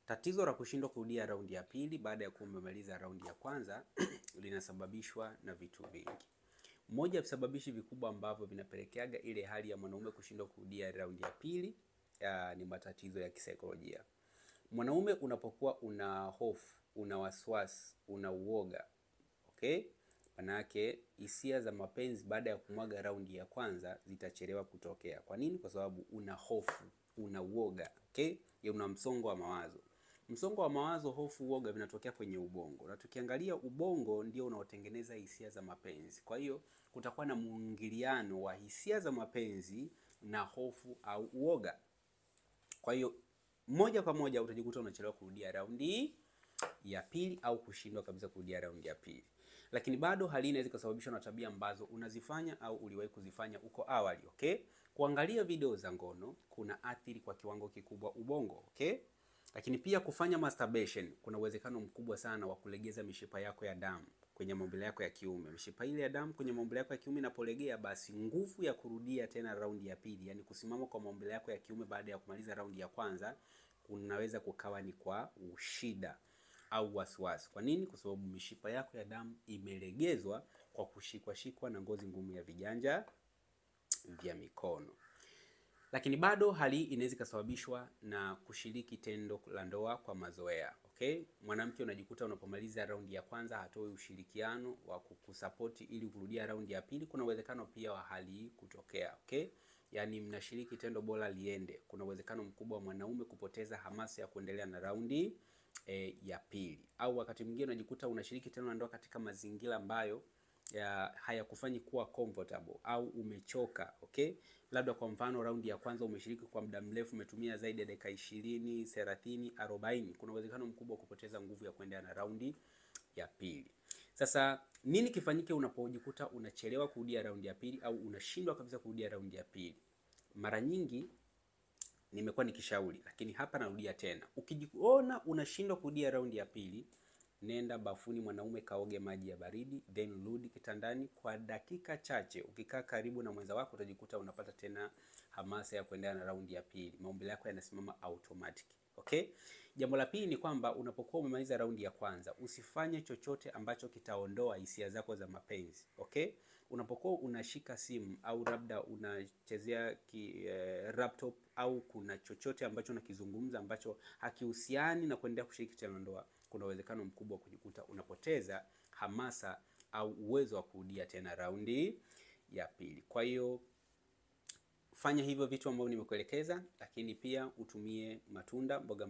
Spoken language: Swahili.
Tatizo la kushindwa kurudia raundi ya pili baada ya kumaliza raundi ya kwanza linasababishwa na vitu vingi. Moja ya visababishi vikubwa ambavyo vinapelekeaga ile hali ya mwanaume kushindwa kurudia raundi ya pili ni matatizo ya kisaikolojia. Mwanaume unapokuwa una hofu, una wasiwasi, una uoga, okay? Manake hisia za mapenzi baada ya kumwaga raundi ya kwanza zitachelewa kutokea. Kwa nini? Kwa sababu una hofu, una uoga, okay? Una msongo wa mawazo. Msongo wa mawazo, hofu, uoga vinatokea kwenye ubongo. Na tukiangalia ubongo ndio unaotengeneza hisia za mapenzi. Kwa hiyo kutakuwa na muingiliano wa hisia za mapenzi na hofu au uoga. Kwa hiyo moja kwa moja utajikuta unachelewa kurudia raundi ya pili au kushindwa kabisa kurudia raundi ya pili. Lakini bado hali inaweza kusababishwa na tabia ambazo unazifanya au uliwahi kuzifanya uko awali, okay? Kuangalia video za ngono kuna athiri kwa kiwango kikubwa ubongo, okay? Lakini pia kufanya masturbation kuna uwezekano mkubwa sana wa kulegeza mishipa yako ya damu kwenye maumbile yako ya kiume. Mishipa ile ya damu kwenye maumbile yako ya kiume inapolegea, basi nguvu ya kurudia tena raundi ya pili, yani kusimama kwa maumbile yako ya kiume baada ya kumaliza raundi ya kwanza, kunaweza kukawa ni kwa ushida au wasiwasi. Kwa nini? Kwa sababu mishipa yako ya damu imelegezwa kwa kushikwa na ngozi ngumu ya viganja vya mikono. Lakini bado hali inaweza kusababishwa na kushiriki tendo la ndoa kwa mazoea, okay? Mwanamke unajikuta unapomaliza raundi ya kwanza hatoi ushirikiano wa kukusupport ili kurudia raundi ya pili, kuna uwezekano pia wa hali hii kutokea, okay? Yani mnashiriki tendo bora liende, kuna uwezekano mkubwa wa mwanaume kupoteza hamasa ya kuendelea na raundi ya pili. Au wakati mwingine unajikuta unashiriki tendo la ndoa katika mazingira ambayo hayakufanyi kuwa comfortable au umechoka, okay? Labda kwa mfano raundi ya kwanza umeshiriki kwa muda mrefu, umetumia zaidi ya dakika 20, 30, 40, kuna uwezekano mkubwa kupoteza nguvu ya kuendelea na raundi ya pili. Sasa nini kifanyike unapojikuta unachelewa kurudia raundi ya pili au unashindwa kabisa kurudia raundi ya pili? Mara nyingi nimekuwa nikishauri, lakini hapa narudia tena. Ukijiona unashindwa kurudia raundi ya pili, nenda bafuni mwanaume, kaoge maji ya baridi, then rudi kitandani kwa dakika chache. Ukikaa karibu na mwenza wako utajikuta unapata tena hamasa ya kuendelea na raundi ya pili. Maumbile yako yanasimama automatic, okay? Jambo la pili ni kwamba unapokuwa umemaliza raundi ya kwanza, usifanye chochote ambacho kitaondoa hisia zako za mapenzi, okay? Unapokuwa unashika simu au labda unachezea laptop au kuna chochote ambacho unakizungumza ambacho hakihusiani na kuendelea kushiriki tendo la ndoa, kuna uwezekano mkubwa kujikuta unapoteza hamasa au uwezo wa kurudia tena raundi ya pili. Kwa hiyo fanya hivyo vitu ambavyo nimekuelekeza, lakini pia utumie matunda, mboga